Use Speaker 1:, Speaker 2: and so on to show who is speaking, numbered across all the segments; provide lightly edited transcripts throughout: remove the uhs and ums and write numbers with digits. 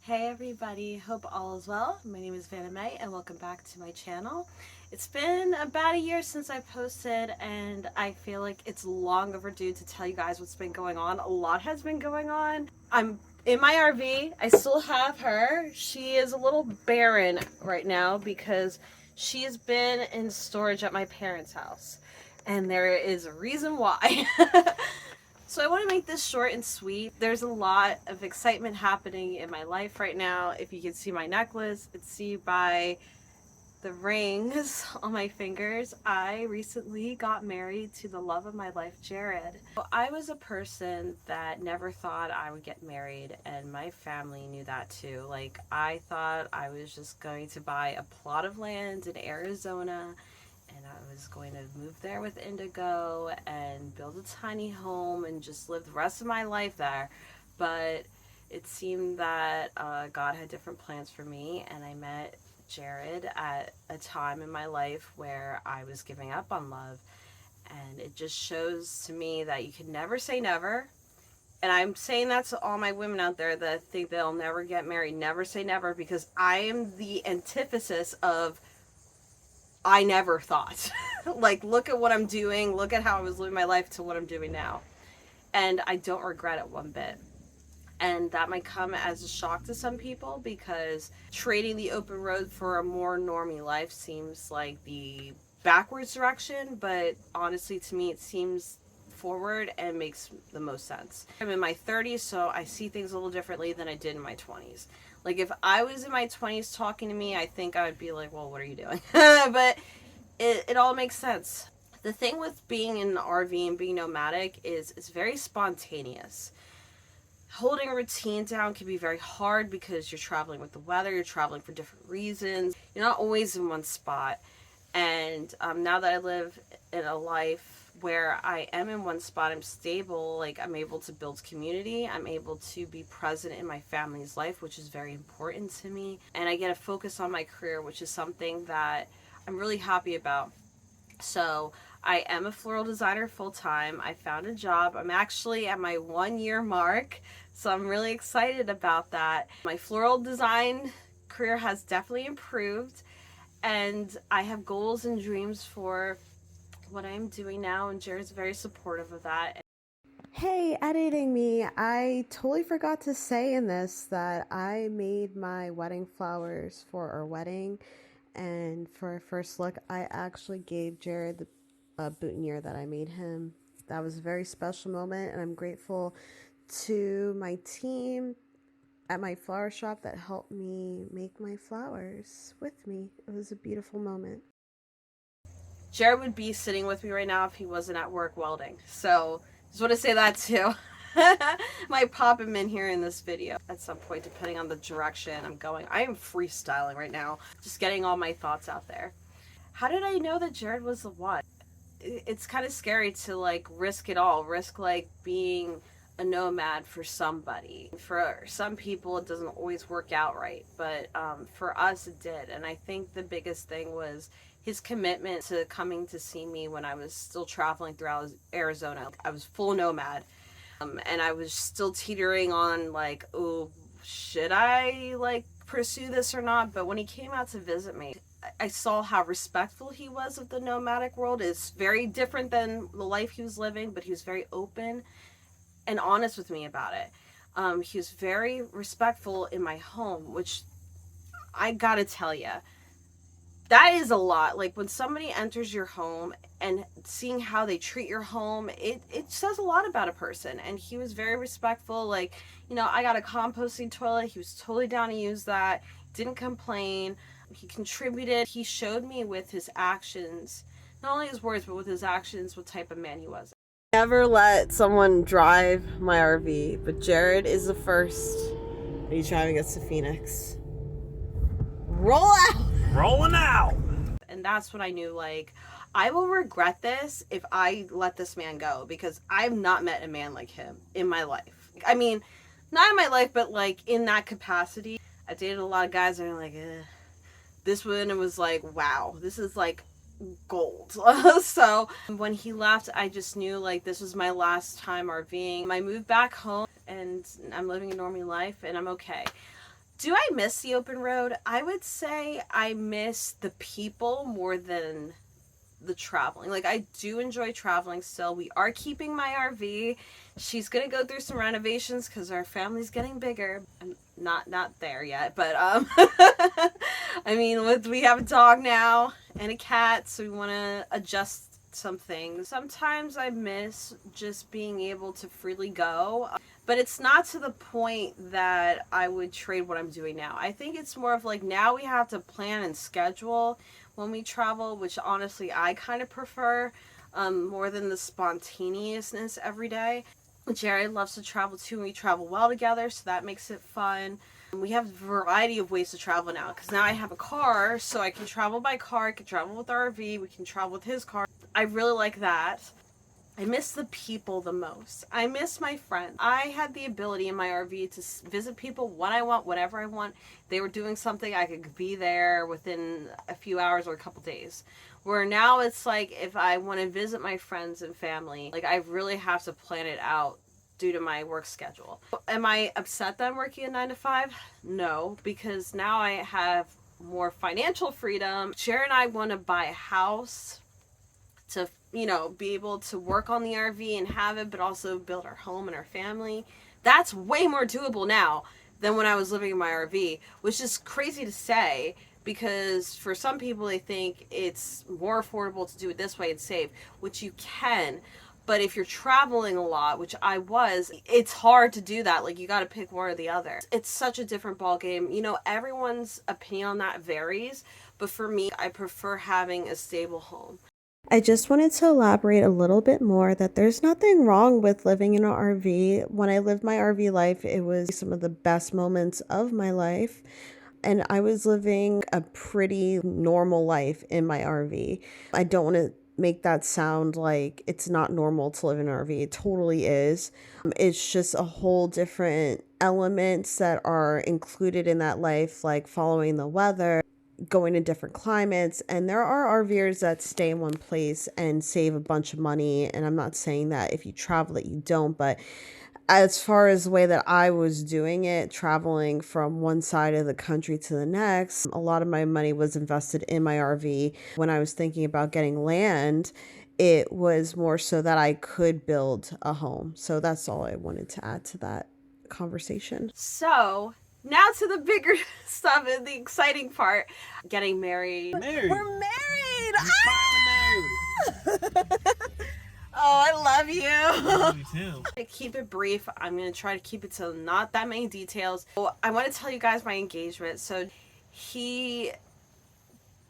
Speaker 1: Hey everybody, hope all is well. My name is Vanna and welcome back to my channel. It's been about a year since I posted and I feel like it's long overdue to tell you guys what's been going on. A lot has been going on. I'm in my RV. I still have her. She is a little barren right now because she has been in storage at my parents' house. And there is a reason why. So I want to make this short and sweet. There's a lot of excitement happening in my life right now. If you can see my necklace, it's see by the rings on my fingers. I recently got married to the love of my life, Jared. I was a person that never thought I would get married, and my family knew that too. Like, I thought I was just going to buy a plot of land in Arizona and I was going to move there with Indigo and build a tiny home and just live the rest of my life there. But it seemed that God had different plans for me, and I met Jared at a time in my life where I was giving up on love. And it just shows to me that you can never say never. And I'm saying that to all my women out there that think they'll never get married. Never say never, because I am the antithesis of I never thought. Like, look at what I'm doing, look at how I was living my life to what I'm doing now. And I don't regret it one bit. And that might come as a shock to some people because trading the open road for a more normie life seems like the backwards direction, but honestly, to me, it seems forward and makes the most sense. I'm in my 30s, so I see things a little differently than I did in my 20s. Like, if I was in my 20s talking to me, I think I would be like, well, what are you doing? But it all makes sense. The thing with being in an RV and being nomadic is it's very spontaneous. Holding a routine down can be very hard because you're traveling with the weather, you're traveling for different reasons. You're not always in one spot. And now that I live in a life where I am in one spot, I'm stable, like I'm able to build community, I'm able to be present in my family's life, which is very important to me. And I get to focus on my career, which is something that I'm really happy about. So I am a floral designer full-time. I found a job. I'm actually at my 1 year mark, so I'm really excited about that. My floral design career has definitely improved, and I have goals and dreams for what I'm doing now, and Jared's very supportive of that.
Speaker 2: Hey, editing me. I totally forgot to say in this that I made my wedding flowers for our wedding, and for our first look, I actually gave Jared the boutonniere that I made him. That was a very special moment, and I'm grateful to my team at my flower shop that helped me make my flowers with me. It was a beautiful moment.
Speaker 1: Jared would be sitting with me right now if he wasn't at work welding. So just want to say that too. Might pop him in here in this video at some point, depending on the direction I'm going. I am freestyling right now, just getting all my thoughts out there. How did I know that Jared was the one? It's kind of scary to like risk it all, risk like being a nomad for somebody. For some people, it doesn't always work out right, but for us, it did. And I think the biggest thing was his commitment to coming to see me when I was still traveling throughout Arizona. I was full nomad, and I was still teetering on like, oh, should I like pursue this or not? But when he came out to visit me, I saw how respectful he was of the nomadic world. It's very different than the life he was living, but he was very open and honest with me about it. He was very respectful in my home, which I gotta tell you, that is a lot. Like, when somebody enters your home and seeing how they treat your home, it says a lot about a person. And he was very respectful. Like, I got a composting toilet. He was totally down to use that. Didn't complain. He contributed. He showed me with his actions, not only his words, but with his actions, what type of man he was. Never let someone drive my RV, but Jared is the first. He's driving us to Phoenix. Roll out!
Speaker 3: Rolling out.
Speaker 1: And that's when I knew, like, I will regret this if I let this man go, because I've not met a man like him in my life. I mean, not in my life, but like in that capacity. I dated a lot of guys that are like, this one, it was like, wow, this is like gold. So when he left, I just knew like this was my last time RVing. I moved back home and I'm living a normie life and I'm okay. Do I miss the open road? I would say I miss the people more than the traveling. Like, I do enjoy traveling still. We are keeping my RV. She's gonna go through some renovations because our family's getting bigger. I'm not there yet, but I mean, we have a dog now and a cat, so we want to adjust some things. Sometimes I miss just being able to freely go, but it's not to the point that I would trade what I'm doing now. I think it's more of like, now we have to plan and schedule when we travel, which honestly I kind of prefer, more than the spontaneousness every day. Jared loves to travel too, and we travel well together, so that makes it fun. We have a variety of ways to travel now, because now I have a car, so I can travel by car, I can travel with our RV, we can travel with his car. I really like that. I miss the people the most. I miss my friends. I had the ability in my RV to visit people when I want, whatever I want. They were doing something, I could be there within a few hours or a couple days. Where now it's like, if I want to visit my friends and family, like, I really have to plan it out due to my work schedule. Am I upset that I'm working a 9 to 5? No, because now I have more financial freedom. Jared and I want to buy a house to, be able to work on the RV and have it, but also build our home and our family. That's way more doable now than when I was living in my RV, which is crazy to say, because for some people they think it's more affordable to do it this way and save, which you can. But if you're traveling a lot, which I was, it's hard to do that. Like, you got to pick one or the other. It's such a different ball game. Everyone's opinion on that varies, but for me, I prefer having a stable home.
Speaker 2: I just wanted to elaborate a little bit more that there's nothing wrong with living in an RV. When I lived my RV life, it was some of the best moments of my life. And I was living a pretty normal life in my RV. I don't want to make that sound like it's not normal to live in an RV. It totally is. It's just a whole different elements that are included in that life, like following the weather, going to different climates. And there are RVers that stay in one place and save a bunch of money. And I'm not saying that if you travel that you don't, but as far as the way that I was doing it, traveling from one side of the country to the next, a lot of my money was invested in my RV. When I was thinking about getting land, it was more so that I could build a home. So that's all I wanted to add to that conversation.
Speaker 1: So, now to the bigger stuff and the exciting part. Getting married.
Speaker 3: Married.
Speaker 1: We're married!
Speaker 3: We're finally married.
Speaker 1: Oh, I love you.
Speaker 3: Me too.
Speaker 1: To keep it brief, I'm going to try to keep it to not that many details. So I want to tell you guys my engagement. So, he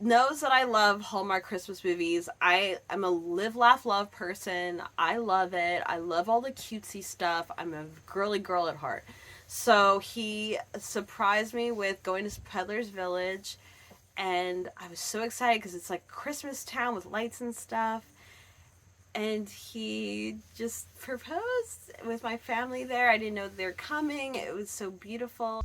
Speaker 1: knows that I love Hallmark Christmas movies. I am a live, laugh, love person. I love it. I love all the cutesy stuff. I'm a girly girl at heart. So he surprised me with going to Peddlers Village, and I was so excited because it's like Christmas town with lights and stuff. And he just proposed with my family there. I didn't know they were coming. It was so beautiful.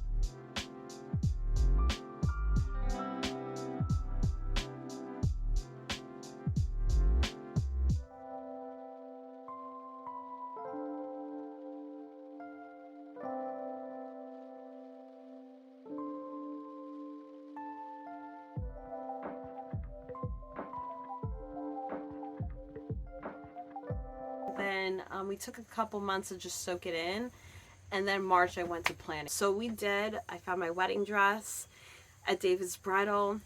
Speaker 1: Then we took a couple months to just soak it in. And then March I went to planning. So we did. I found my wedding dress at David's Bridal.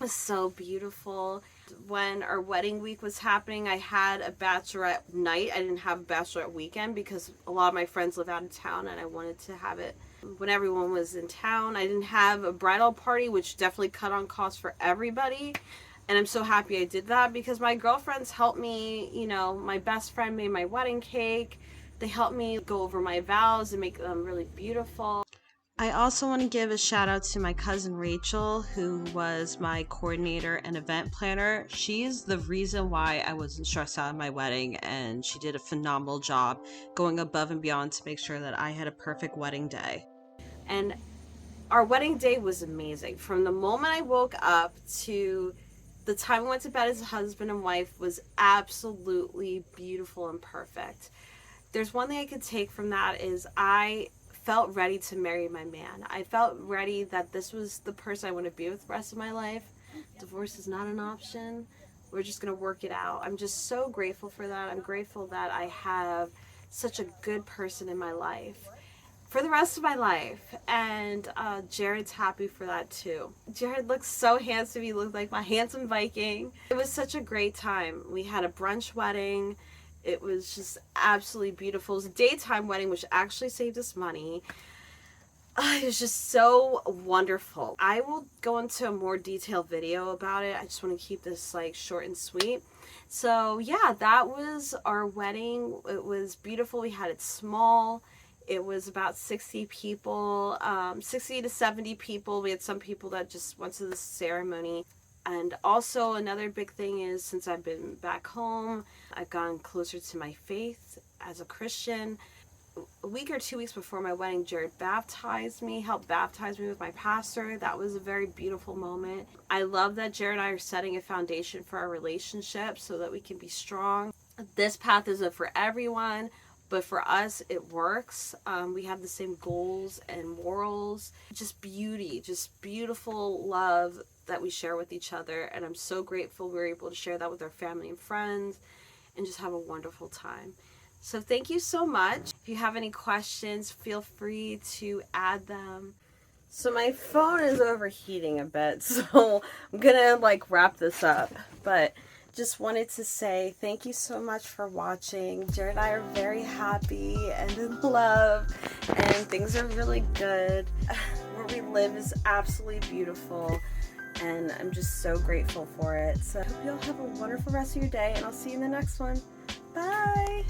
Speaker 1: It was so beautiful. When our wedding week was happening, I had a bachelorette night. I didn't have a bachelorette weekend because a lot of my friends live out of town and I wanted to have it when everyone was in town. I didn't have a bridal party, which definitely cut on costs for everybody. And I'm so happy I did that because my girlfriends helped me. My best friend made my wedding cake. They helped me go over my vows and make them really beautiful. I also want to give a shout out to my cousin Rachel, who was my coordinator and event planner. She's the reason why I wasn't stressed out at my wedding, and she did a phenomenal job going above and beyond to make sure that I had a perfect wedding day. And our wedding day was amazing. From the moment I woke up to the time we went to bed as a husband and wife was absolutely beautiful and perfect. There's one thing I could take from that is I felt ready to marry my man. I felt ready that this was the person I want to be with the rest of my life. Divorce is not an option. We're just going to work it out. I'm just so grateful for that. I'm grateful that I have such a good person in my life for the rest of my life. And Jared's happy for that too. Jared looks so handsome. He looked like my handsome Viking. It was such a great time. We had a brunch wedding. It was just absolutely beautiful. It was a daytime wedding, which actually saved us money. It was just so wonderful. I will go into a more detailed video about it. I just want to keep this like short and sweet. So yeah, that was our wedding. It was beautiful. We had it small. It was about 60 people, 60 to 70 people. We had some people that just went to the ceremony. And also another big thing is, since I've been back home, I've gone closer to my faith as a Christian. A week or 2 weeks before my wedding, Jared helped baptize me with my pastor. That was a very beautiful moment. I love that Jared and I are setting a foundation for our relationship so that we can be strong. This path isn't for everyone, but for us, it works. We have the same goals and morals. Just beauty, just beautiful love that we share with each other. And I'm so grateful we were able to share that with our family and friends and just have a wonderful time. So thank you so much. If you have any questions, feel free to add them. So my phone is overheating a bit, so I'm gonna wrap this up. But just wanted to say thank you so much for watching. Jared and I are very happy and in love, and things are really good. Where we live is absolutely beautiful, and I'm just so grateful for it. So I hope you all have a wonderful rest of your day, and I'll see you in the next one. Bye!